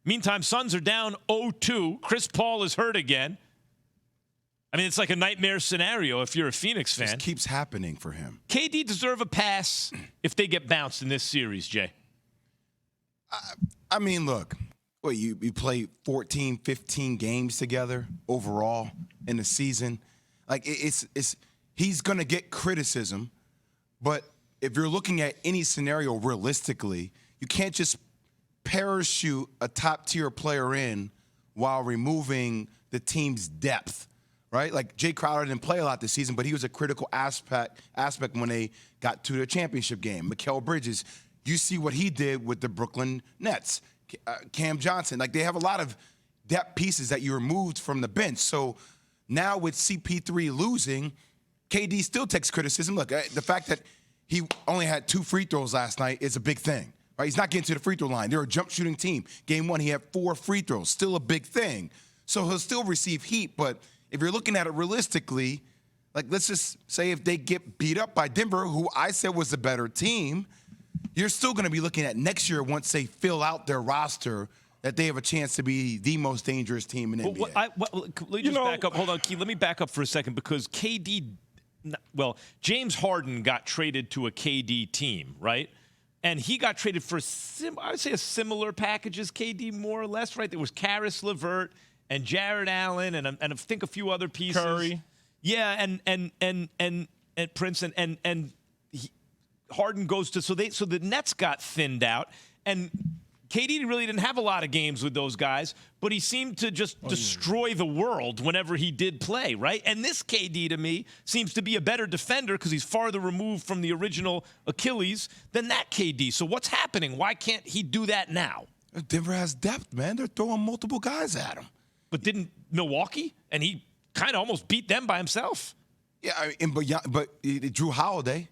Meantime, Suns are down 0-2. Chris Paul is hurt again. I mean, it's like a nightmare scenario if you're a Phoenix fan. It just keeps happening for him. KD deserve a pass if they get bounced in this series, Jay. I mean, look, you play 14, 15 games together overall in the season. Like, he's going to get criticism, but if you're looking at any scenario realistically, you can't just parachute a top-tier player in while removing the team's depth, right? Like, Jay Crowder didn't play a lot this season, but he was a critical aspect when they got to the championship game. Mikal Bridges, you see what he did with the Brooklyn Nets. Cam Johnson, like, they have a lot of depth pieces that you removed from the bench. So now with CP3 losing, KD still takes criticism. Look, the fact that he only had 2 free throws last night is a big thing. Right? He's not getting to the free throw line. They're a jump shooting team. Game 1, he had 4 free throws. Still a big thing. So he'll still receive heat. But if you're looking at it realistically, like, let's just say if they get beat up by Denver, who I said was the better team, you're still going to be looking at next year once they fill out their roster that they have a chance to be the most dangerous team in the NBA. Let me just back up. Hold on, Key. Let me back up for a second because James Harden got traded to a KD team, right? And he got traded for, I would say, a similar package as KD, more or less, right? There was Karis LeVert and Jared Allen and I think a few other pieces. Curry. Yeah, and Prince and Harden goes to so the Nets got thinned out, and KD really didn't have a lot of games with those guys, but he seemed to just destroy the world whenever he did play, right? And this KD, to me, seems to be a better defender because he's farther removed from the original Achilles than that KD. So what's happening? Why can't he do that now? Denver has depth, man. They're throwing multiple guys at him. But didn't Milwaukee? And he kind of almost beat them by himself. Yeah, but Drew Holiday,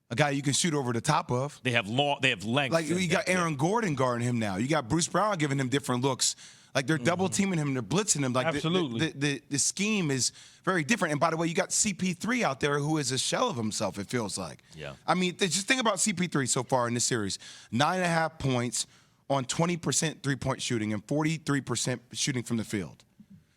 a guy you can shoot over the top of. They have length. Like, you got Aaron Gordon guarding him now. You got Bruce Brown giving him different looks. Like, they're double teaming him, they're blitzing him. Like, absolutely. The scheme is very different. And by the way, you got CP3 out there who is a shell of himself, it feels like. Yeah. I mean, just think about CP3 so far in this series. 9.5 points on 20% three-point shooting and 43% shooting from the field.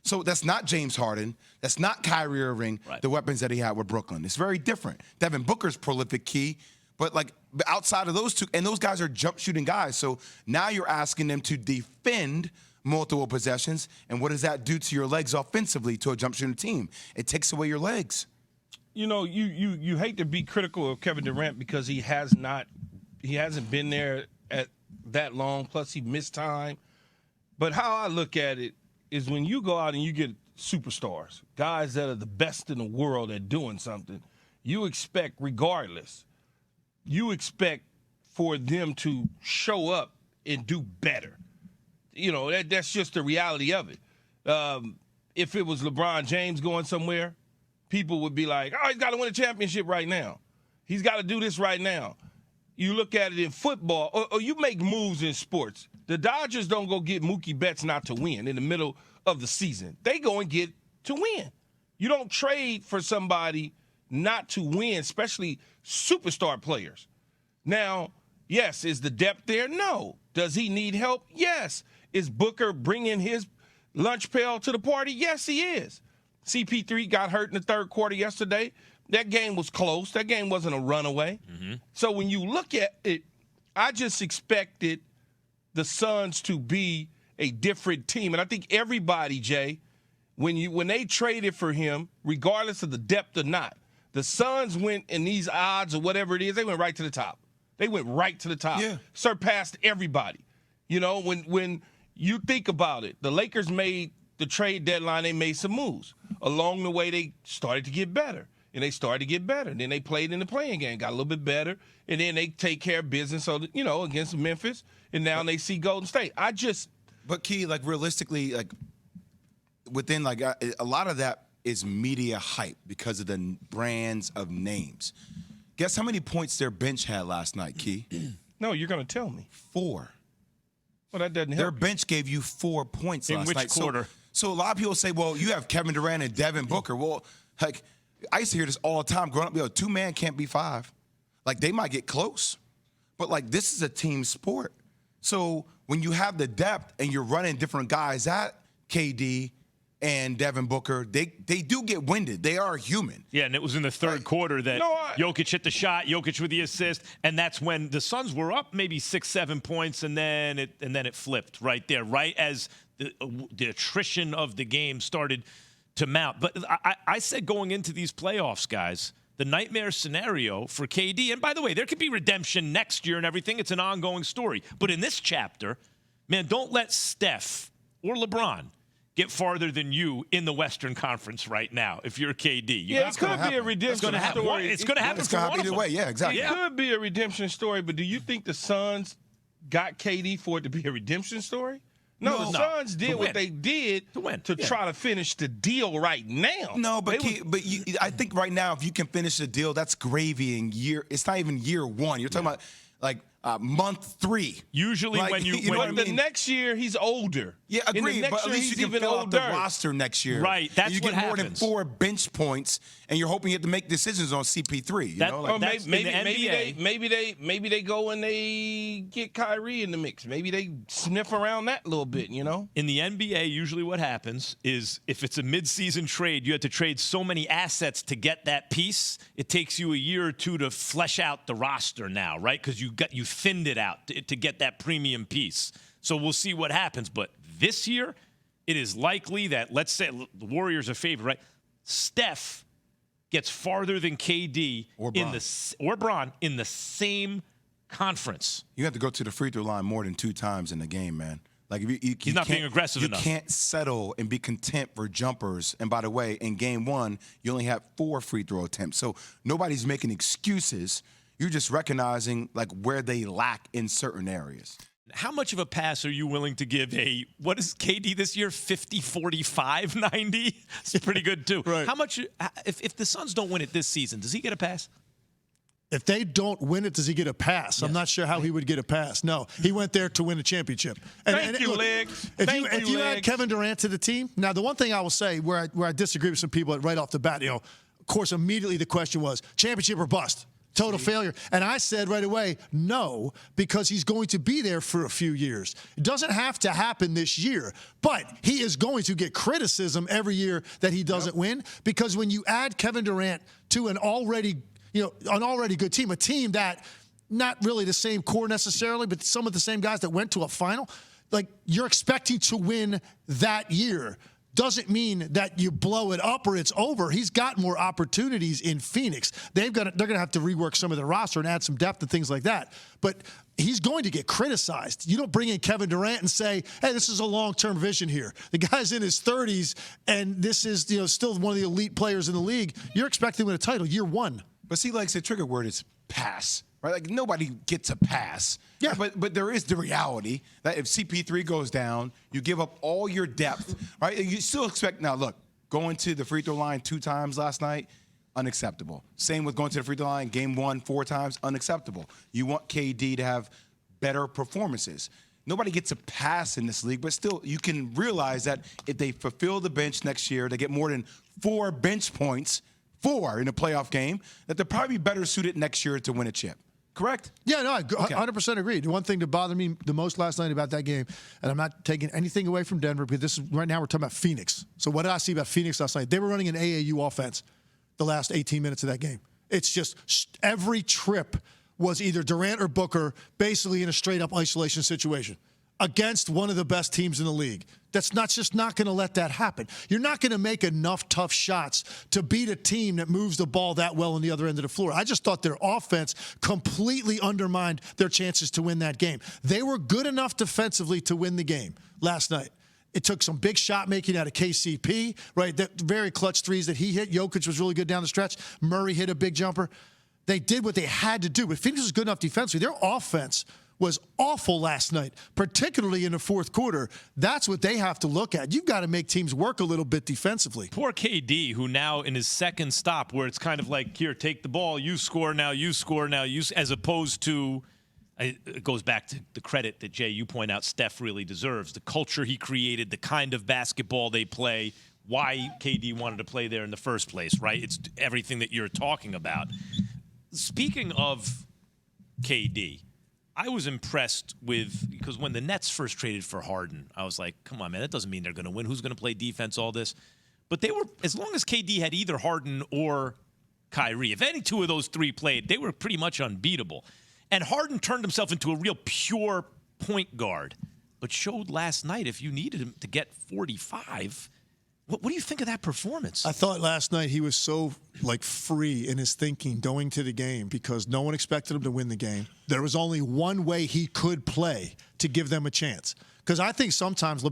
So that's not James Harden. That's not Kyrie Irving, right. The weapons that he had with Brooklyn. It's very different. Devin Booker's prolific key, but like outside of those two, and those guys are jump shooting guys. So now you're asking them to defend multiple possessions, and what does that do to your legs offensively to a jump shooting team? It takes away your legs. You know, you hate to be critical of Kevin Durant because he hasn't been there at that long, plus he missed time. But how I look at it is when you go out and you get superstars, guys that are the best in the world at doing something, you expect, regardless, for them to show up and do better. You know, that's just the reality of it. If it was LeBron James going somewhere, people would be like, oh, he's got to win a championship right now. He's got to do this right now. You look at it in football, or you make moves in sports. The Dodgers don't go get Mookie Betts not to win in the middle of the season. They go and get to win. You don't trade for somebody not to win, especially superstar players. Now, yes, is the depth there? No. Does he need help? Yes. Is Booker bringing his lunch pail to the party? Yes, he is. CP3 got hurt in the third quarter yesterday. That game was close. That game wasn't a runaway. Mm-hmm. So when you look at it, I just expected the Suns to be a different team. And I think everybody, Jay, when they traded for him, regardless of the depth or not, the Suns went in these odds or whatever it is, they went right to the top. They went right to the top. Yeah. Surpassed everybody. You know, when you think about it, the Lakers made the trade deadline, they made some moves. Along the way, they started to get better. And they started to get better. Then they played in the playing game, got a little bit better, and then they take care of business, so that, you know, against Memphis, and now they see Golden State. But Key, like realistically, like within like a lot of that is media hype because of the brands of names. Guess how many points their bench had last night, Key? No, you're going to tell me. 4. Well, that doesn't help. Their bench gave you 4 points last night. In which quarter? So a lot of people say, well, you have Kevin Durant and Devin Booker. Well, like, I used to hear this all the time growing up. 2-man can't be 5. Like, they might get close. But, like, this is a team sport. So when you have the depth and you're running different guys at KD and Devin Booker, they do get winded. They are human. Yeah, and it was in the third quarter that Jokic hit the shot, Jokic with the assist, and that's when the Suns were up maybe 6-7 points, and then it flipped right there, right as the attrition of the game started to mount. But I said going into these playoffs, guys, the nightmare scenario for KD, and by the way, there could be redemption next year and everything. It's an ongoing story. But in this chapter, man, don't let Steph or LeBron get farther than you in the Western Conference right now if you're KD. It could be a redemption story. It's going to happen for one of them. Either way, yeah, exactly. It could be a redemption story, but do you think the Suns got KD for it to be a redemption story? No, the Suns did what they did to try to finish the deal right now. No, but I think right now, if you can finish the deal, that's gravy in year. It's not even year one. You're talking about like month 3. Usually when the next year he's older. Yeah, agreed. But at least you can fill out the roster next year. Right, that's you what get happens. more than 4 bench points, and you're hoping you have to make decisions on CP3. Maybe they go and they get Kyrie in the mix. Maybe they sniff around that a little bit. In the NBA, usually what happens is if it's a midseason trade, you have to trade so many assets to get that piece. It takes you a year or 2 to flesh out the roster now, right? Because you thinned it out to get that premium piece. So we'll see what happens. But this year, it is likely that, let's say the Warriors are favored, right? Steph gets farther than KD or Bron in the same conference. You have to go to the free throw line more than 2 times in the game, man. Like if he's not being aggressive enough. You can't settle and be content for jumpers. And by the way, in game 1, you only have 4 free throw attempts. So nobody's making excuses. You're just recognizing like where they lack in certain areas. How much of a pass are you willing to give what is KD this year, 50, 45, 90? It's pretty good too. Right. How much, if the Suns don't win it this season, does he get a pass? If they don't win it, does he get a pass? Yes. I'm not sure how he would get a pass. No, he went there to win a championship. Thank you, Legs. If you add Kevin Durant to the team, now the one thing I will say where I disagree with some people right off the bat, of course, immediately the question was championship or bust. Total failure. And I said right away, no, because he's going to be there for a few years. It doesn't have to happen this year, but he is going to get criticism every year that he doesn't win, because when you add Kevin Durant to an already good team, a team that not really the same core necessarily, but some of the same guys that went to a final, like you're expecting to win that year. Doesn't mean that you blow it up or it's over. He's got more opportunities in Phoenix. They're going to have to rework some of their roster and add some depth and things like that. But he's going to get criticized. You don't bring in Kevin Durant and say, hey, this is a long-term vision here. The guy's in his 30s, and this is still one of the elite players in the league. You're expecting to win a title year 1. But see, like the trigger word is pass. Right? Like nobody gets a pass. Yeah. But there is the reality that if CP3 goes down, you give up all your depth, right? You still expect, now look, going to the free throw line 2 times last night, unacceptable. Same with going to the free throw line, game 1 4 times, unacceptable. You want KD to have better performances. Nobody gets a pass in this league, but still you can realize that if they fulfill the bench next year, they get more than 4 bench points, 4 in a playoff game, that they're probably better suited next year to win a chip. Correct? Yeah, no, I 100% agree. The one thing that bothered me the most last night about that game, and I'm not taking anything away from Denver, because this is right now we're talking about Phoenix. So what did I see about Phoenix last night? They were running an AAU offense the last 18 minutes of that game. It's just every trip was either Durant or Booker basically in a straight-up isolation situation against one of the best teams in the league. That's not going to let that happen. You're not going to make enough tough shots to beat a team that moves the ball that well on the other end of the floor. I just thought their offense completely undermined their chances to win that game. They were good enough defensively to win the game last night. It took some big shot making out of KCP, right? That very clutch threes that he hit. Jokic was really good down the stretch. Murray hit a big jumper. They did what they had to do. But Phoenix was good enough defensively. Their offense was awful last night, particularly in the fourth quarter. That's what they have to look at. You've got to make teams work a little bit defensively. Poor KD, who now in his second stop, where it's kind of like, here, take the ball, you score now, as opposed to, it goes back to the credit that, Jay, you point out Steph really deserves. The culture he created, the kind of basketball they play, why KD wanted to play there in the first place, right? It's everything that you're talking about. Speaking of KD, I was impressed because when the Nets first traded for Harden, I was like, come on, man, that doesn't mean they're going to win. Who's going to play defense, all this? But they were, as long as KD had either Harden or Kyrie, if any two of those three played, they were pretty much unbeatable. And Harden turned himself into a real pure point guard, but showed last night if you needed him to get 45. What do you think of that performance? I thought last night he was so free in his thinking going to the game because no one expected him to win the game. There was only one way he could play to give them a chance. Because I think sometimes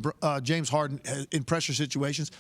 James Harden in pressure situations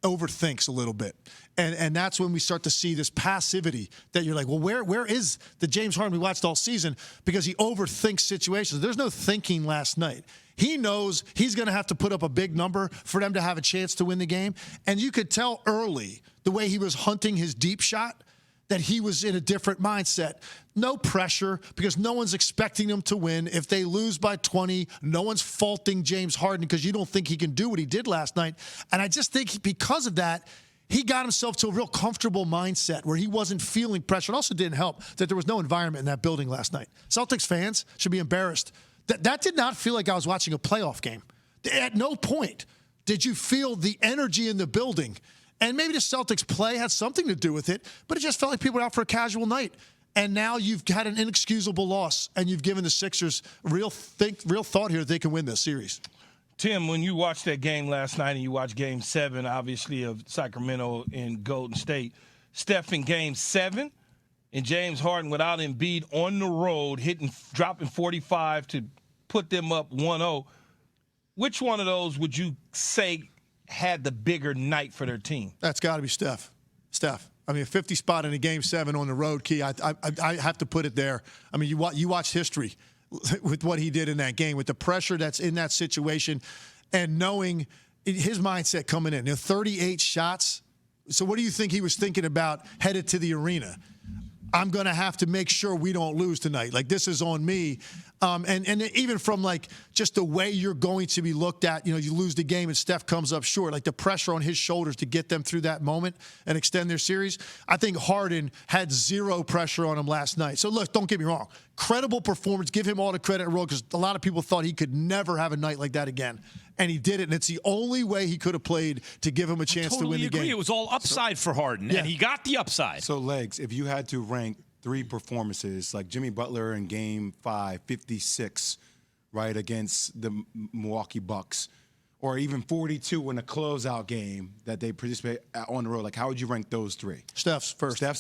overthinks a little bit. And that's when we start to see this passivity that you're like, well, where is the James Harden we watched all season? Because he overthinks situations. There's no thinking last night. He knows he's going to have to put up a big number for them to have a chance to win the game. And you could tell early the way he was hunting his deep shot that he was in a different mindset. No pressure because no one's expecting him to win. If they lose by 20, no one's faulting James Harden because you don't think he can do what he did last night. And I just think because of that, he got himself to a real comfortable mindset where he wasn't feeling pressure. It also didn't help that there was no environment in that building last night. Celtics fans should be embarrassed. That did not feel like I was watching a playoff game. At no point did you feel the energy in the building. And maybe the Celtics play had something to do with it, but it just felt like people were out for a casual night. And now you've had an inexcusable loss, and you've given the Sixers real thought here that they can win this series. Tim, when you watched that game last night and you watched Game 7, obviously, of Sacramento and Golden State, Steph in Game 7 and James Harden without Embiid on the road, dropping 45 to put them up 1-0, which one of those would you say had the bigger night for their team? That's got to be Steph. I mean, a 50 spot in a Game 7 on the road, Key, I have to put it there. I mean, you watch history with what he did in that game, with the pressure that's in that situation, and knowing his mindset coming in. 38 shots. So what do you think he was thinking about headed to the arena? I'm going to have to make sure we don't lose tonight. This is on me. And even from, just the way you're going to be looked at, you lose the game and Steph comes up short, the pressure on his shoulders to get them through that moment and extend their series. I think Harden had zero pressure on him last night. So, look, don't get me wrong. Credible performance. Give him all the credit in the world because a lot of people thought he could never have a night like that again. And he did it, and it's the only way he could have played to give him a chance to win the game. It was all upside for Harden, and he got the upside. So, Legs, if you had to rank 3 performances, like Jimmy Butler in Game 5, 56, right, against the Milwaukee Bucks, or even 42 in a closeout game that they participate on the road, how would you rank those 3? Steph's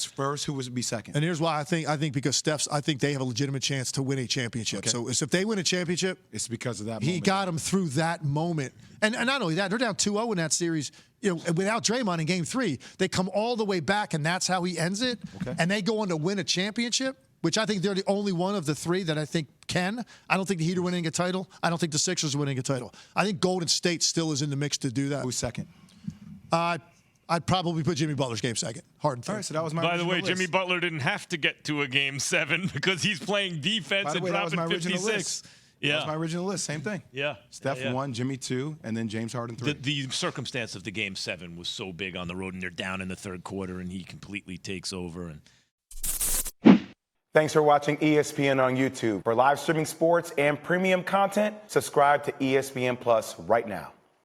first. Who would be second? And here's why I think because I think they have a legitimate chance to win a championship. Okay. So if they win a championship, it's because of that moment. He got them through that moment. And not only that, they're down 2-0 in that series. Without Draymond in Game 3, they come all the way back, and that's how he ends it. Okay. And they go on to win a championship, which I think they're the only one of the 3 that I think can. I don't think the Heat are winning a title. I don't think the Sixers are winning a title. I think Golden State still is in the mix to do that. Who's second? I'd probably put Jimmy Butler's Game second. Harden third. All right, so that was my By the way, list. Jimmy Butler didn't have to get to a Game 7 because he's playing defense and dropping 56. Yeah. That was my original list. Same thing. Yeah. Steph 1, Jimmy 2, and then James Harden 3. The circumstance of the Game 7 was so big on the road, and they're down in the third quarter, and he completely takes over. Thanks for watching ESPN on YouTube. For live streaming sports and premium content, subscribe to ESPN Plus right now.